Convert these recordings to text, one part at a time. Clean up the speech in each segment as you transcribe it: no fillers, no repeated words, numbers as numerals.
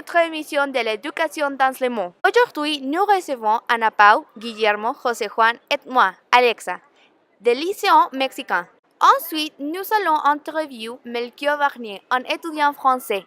notre émission de l'éducation dans le monde. Aujourd'hui, nous recevons Ana Pau, Guillermo, José Juan et moi, Alexa, des lycéens mexicains. Ensuite, nous allons interviewer Melchior Varnier, un étudiant français.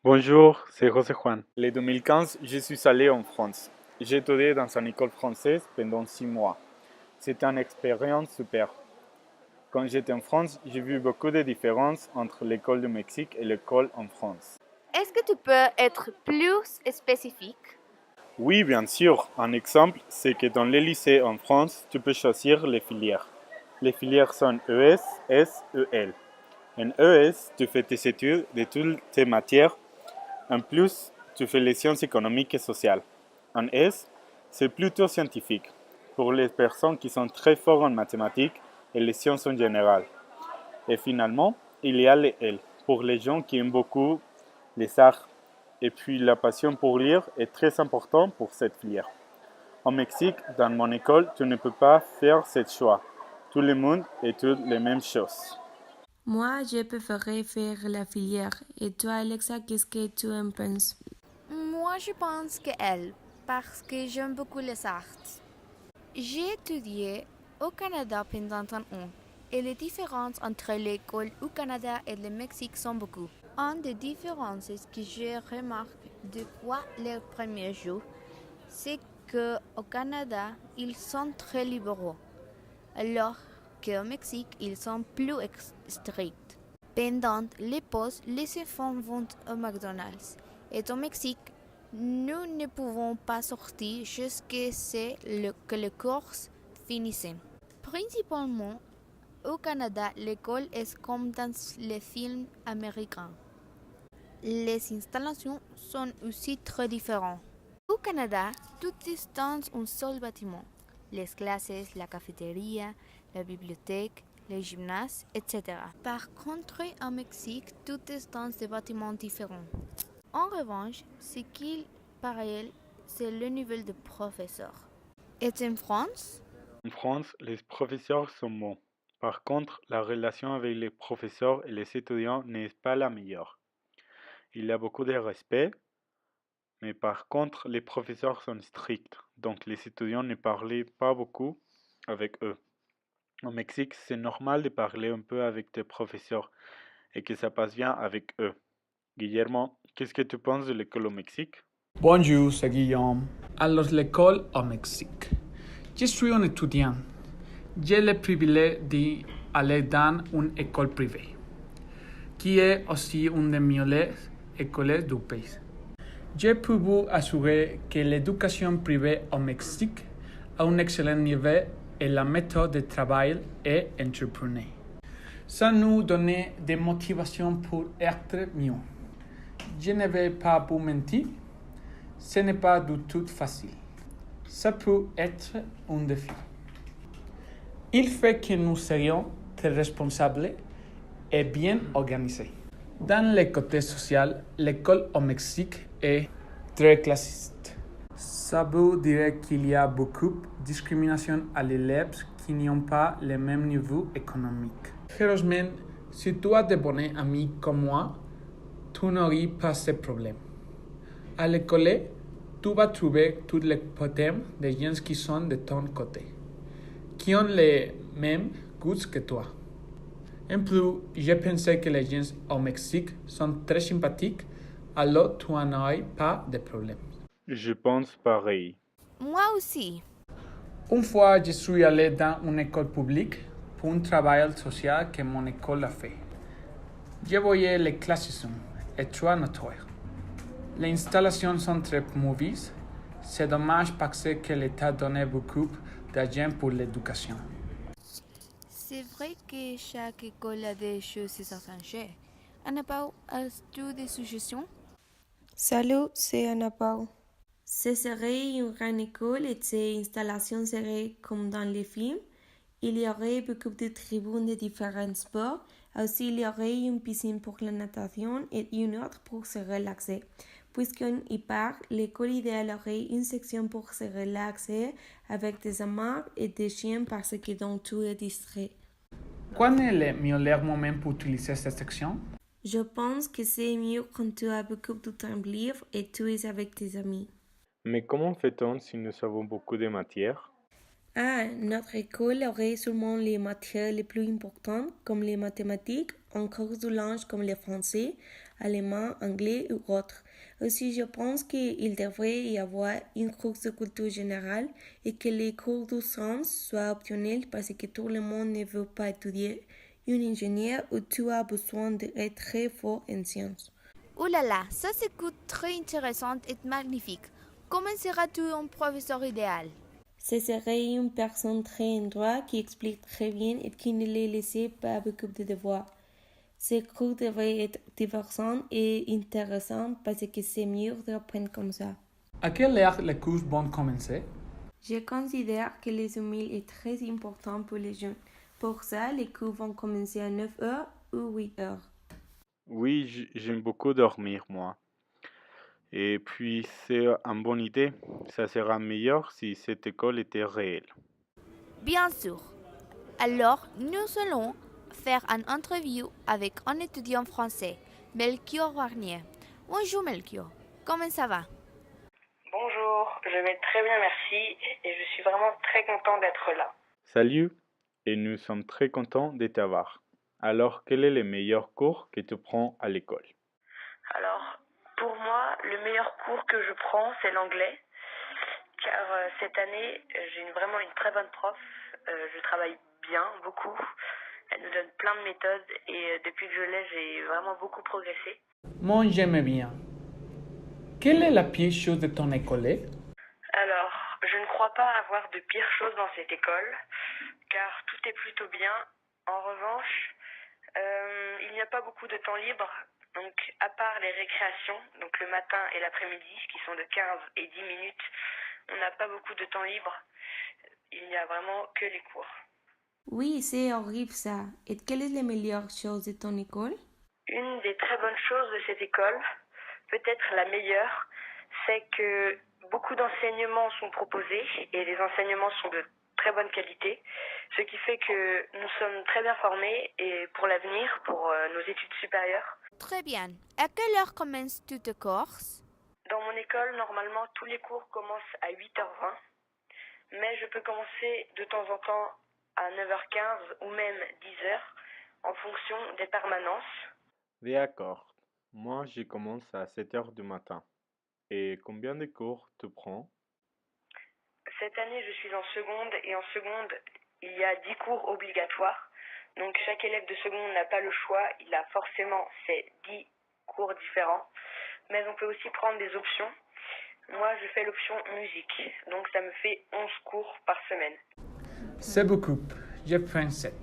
Bonjour, c'est José Juan. En 2015, je suis allé en France. J'ai étudié dans une école française pendant 6 mois. C'était une expérience super. Quand j'étais en France, j'ai vu beaucoup de différences entre l'école du Mexique et l'école en France. Est-ce que tu peux être plus spécifique? Oui, bien sûr. Un exemple, c'est que dans les lycées en France, tu peux choisir les filières. Les filières sont ES, S, EL. En ES, tu fais tes études de toutes tes matières. En plus, tu fais les sciences économiques et sociales. En S, c'est plutôt scientifique, pour les personnes qui sont très fortes en mathématiques et les sciences en général. Et finalement, il y a les L, pour les gens qui aiment beaucoup les arts. Et puis la passion pour lire est très importante pour cette filière. Au Mexique, dans mon école, tu ne peux pas faire ce choix. Tout le monde étudie les mêmes choses. Moi, je préférerais faire la filière. Et toi, Alexa, qu'est-ce que tu en penses? Moi, je pense que elle, parce que j'aime beaucoup les arts. J'ai étudié au Canada pendant un an, et les différences entre l'école au Canada et le Mexique sont beaucoup. Une des différences que j'ai remarqué depuis les premiers jours, c'est qu'au Canada, ils sont très libéraux, alors qu'au Mexique, ils sont plus stricts. Pendant les pauses, les enfants vont au McDonald's, et au Mexique, nous ne pouvons pas sortir jusqu'à ce que les courses finissent. Principalement, au Canada, l'école est comme dans les films américains. Les installations sont aussi très différentes. Au Canada, tout est dans un seul bâtiment. Les classes, la cafétéria, la bibliothèque, les gymnases, etc. Par contre, au Mexique, tout est dans des bâtiments différents. En revanche, ce qui paraît, c'est le niveau de professeur. Et en France? En France, les professeurs sont bons. Par contre, la relation avec les professeurs et les étudiants n'est pas la meilleure. Il y a beaucoup de respect, mais par contre, les professeurs sont stricts, donc les étudiants ne parlent pas beaucoup avec eux. Au Mexique, c'est normal de parler un peu avec tes professeurs et que ça passe bien avec eux. Guillermo, qu'est-ce que tu penses de l'école au Mexique? Bonjour, c'est Guillaume. Alors, l'école au Mexique. Je suis un étudiant. J'ai le privilège d'aller dans une école privée, qui est aussi une des meilleures écoles du pays. Je peux vous assurer que l'éducation privée au Mexique a un excellent niveau et la méthode de travail est entrepreneur. Ça nous donne des motivations pour être mieux. Je ne vais pas vous mentir, ce n'est pas du tout facile. Ça peut être un défi. Il faut que nous soyons très responsables et bien organisés. Dans le côté social, l'école au Mexique est très classiste. Ça veut dire qu'il y a beaucoup de discrimination à l'élève qui n'ont pas le même niveau économique. Heureusement, si tu as de bons amis comme moi, tu n'auras pas ce problème. À l'école, tu vas trouver tous les potes de gens qui sont de ton côté, qui ont les mêmes goûts que toi. En plus, je pensais que les gens au Mexique sont très sympathiques, alors tu n'auras pas de problème. Je pense pareil. Moi aussi. Une fois, je suis allé dans une école publique pour un travail social que mon école a fait. Je voyais les classismes étrangers. Les installations sont très mauvaises. C'est dommage parce que l'État donnait beaucoup d'argent pour l'éducation. C'est vrai que chaque école a des choses à changer. Ana Pau, as-tu des suggestions? Salut, c'est Ana Pau. Ce serait une grande école et ces installations seraient comme dans les films. Il y aurait beaucoup de tribunes de différents sports. Aussi, il y aurait une piscine pour la natation et une autre pour se relaxer. Puisqu'on y part, l'école idéale aurait une section pour se relaxer avec des amas et des chiens parce que donc tout est distrait. Quand est le meilleur moment pour utiliser cette section? Je pense que c'est mieux quand tu as beaucoup de temps libre et tu es avec tes amis. Mais comment fait-on si nous avons beaucoup de matières? Ah, notre école aurait sûrement les matières les plus importantes, comme les mathématiques, un cours de langue comme le français, allemand, anglais ou autres. Aussi, je pense qu'il devrait y avoir une cours de culture générale et que les cours de sciences soient optionnels parce que tout le monde ne veut pas étudier une ingénieur ou tu as besoin d'être très fort en sciences. Ouh là là, ça s'écoute très intéressant et magnifique. Comment seras-tu un professeur idéal? Ce serait une personne très en droit qui explique très bien et qui ne les laisse pas beaucoup de devoirs. Ces cours devraient être divertissants et intéressants parce que c'est mieux d'apprendre comme ça. À quelle heure les cours vont commencer? Je considère que les emails est très important pour les jeunes. Pour ça, les cours vont commencer à 9 heures ou 8 heures. Oui, j'aime beaucoup dormir, moi. Et puis, c'est une bonne idée. Ça sera meilleur si cette école était réelle. Bien sûr. Alors, nous allons faire une interview avec un étudiant français, Melchior Warnier. Bonjour Melchior, comment ça va? Bonjour, je vais très bien, merci, et je suis vraiment très content d'être là. Salut, et nous sommes très contents de t'avoir. Alors, quel est le meilleur cours que tu prends à l'école? Alors, pour moi, le meilleur cours que je prends, c'est l'anglais, car cette année, j'ai vraiment une très bonne prof. Je travaille bien, beaucoup. Elle nous donne plein de méthodes, et depuis que je l'ai, j'ai vraiment beaucoup progressé. Moi, j'aime bien. Quelle est la pire chose de ton école? Alors, je ne crois pas avoir de pire chose dans cette école, car tout est plutôt bien. En revanche, il n'y a pas beaucoup de temps libre, donc à part les récréations, donc le matin et l'après-midi, qui sont de 15 et 10 minutes, on n'a pas beaucoup de temps libre. Il n'y a vraiment que les cours. Oui, c'est horrible ça. Et quelle est la meilleure chose de ton école? Une des très bonnes choses de cette école, peut-être la meilleure, c'est que beaucoup d'enseignements sont proposés et les enseignements sont de très bonne qualité, ce qui fait que nous sommes très bien formés et pour l'avenir, pour nos études supérieures. Très bien. À quelle heure commences-tu tes cours? Dans mon école, normalement, tous les cours commencent à 8h20, mais je peux commencer de temps en temps à 9h15 ou même 10h en fonction des permanences. D'accord. Moi, je commence à 7 heures du matin. Et combien de cours tu prends? Cette année, je suis en seconde et en seconde, il y a 10 cours obligatoires. Donc chaque élève de seconde n'a pas le choix, il a forcément ses 10 cours différents. Mais on peut aussi prendre des options. Moi, je fais l'option musique, donc ça me fait 11 cours par semaine. C'est beaucoup. Je prends 7.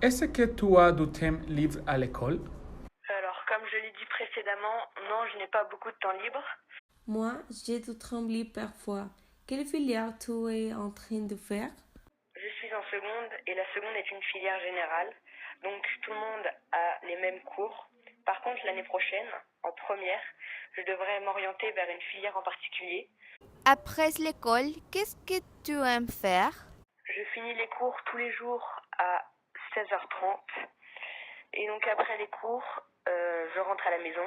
Est-ce que tu as du temps libre à l'école? Alors, comme je l'ai dit précédemment, non, je n'ai pas beaucoup de temps libre. Moi, j'ai tout tremblé parfois. Quelle filière tu es en train de faire? Je suis en seconde et la seconde est une filière générale, donc tout le monde a les mêmes cours. Par contre, l'année prochaine, en première, je devrais m'orienter vers une filière en particulier. Après l'école, qu'est-ce que tu aimes faire? Je finis les cours tous les jours à 16h30 et donc après les cours, je rentre à la maison.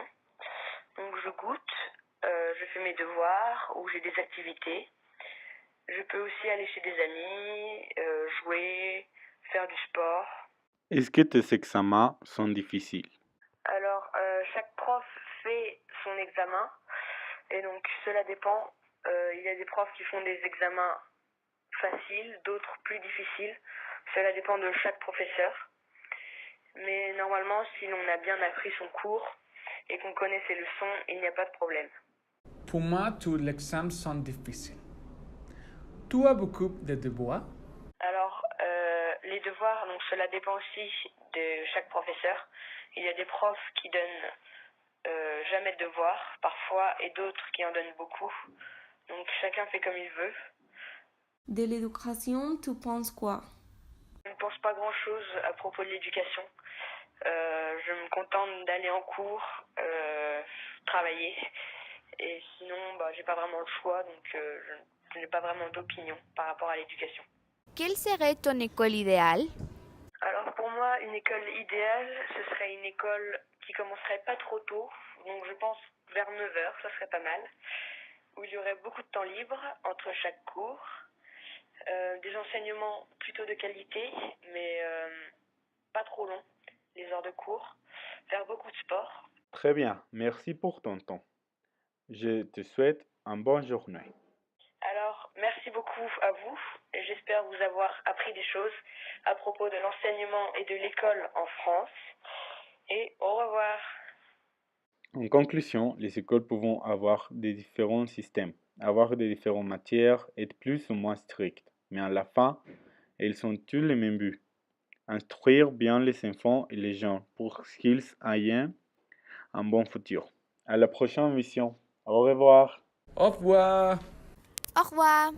Donc je goûte, je fais mes devoirs ou j'ai des activités. Je peux aussi aller chez des amis, jouer, faire du sport. Est-ce que tes examens sont difficiles? Alors, chaque prof fait son examen et donc cela dépend. Il y a des profs qui font des examens faciles, d'autres plus difficiles. Cela dépend de chaque professeur. Mais normalement, si l'on a bien appris son cours et qu'on connaît ses leçons, il n'y a pas de problème. Pour moi, tous les examens sont difficiles. Tu as beaucoup de devoirs? Alors, les devoirs, donc cela dépend aussi de chaque professeur. Il y a des profs qui donnent jamais de devoirs, parfois, et d'autres qui en donnent beaucoup. Donc chacun fait comme il veut. De l'éducation, tu penses quoi? Je ne pense pas grand-chose à propos de l'éducation. Je me contente d'aller en cours, travailler. Et sinon, j'ai pas vraiment le choix, donc je n'ai pas vraiment d'opinion par rapport à l'éducation. Quelle serait ton école idéale? Alors pour moi, une école idéale, ce serait une école qui commencerait pas trop tôt, donc je pense vers 9 heures, ça serait pas mal, où il y aurait beaucoup de temps libre entre chaque cours, des enseignements plutôt de qualité, mais pas trop longs, les heures de cours, faire beaucoup de sport. Très bien, merci pour ton temps. Je te souhaite une bonne journée. Alors, merci beaucoup à vous et j'espère vous avoir appris des choses à propos de l'enseignement et de l'école en France. Et au revoir. En conclusion, les écoles peuvent avoir des différents systèmes, avoir des différentes matières, être plus ou moins strictes, mais à la fin, elles ont tous le même but. Instruire bien les enfants et les gens pour qu'ils aient un bon futur. À la prochaine émission. Au revoir. Au revoir. Au revoir.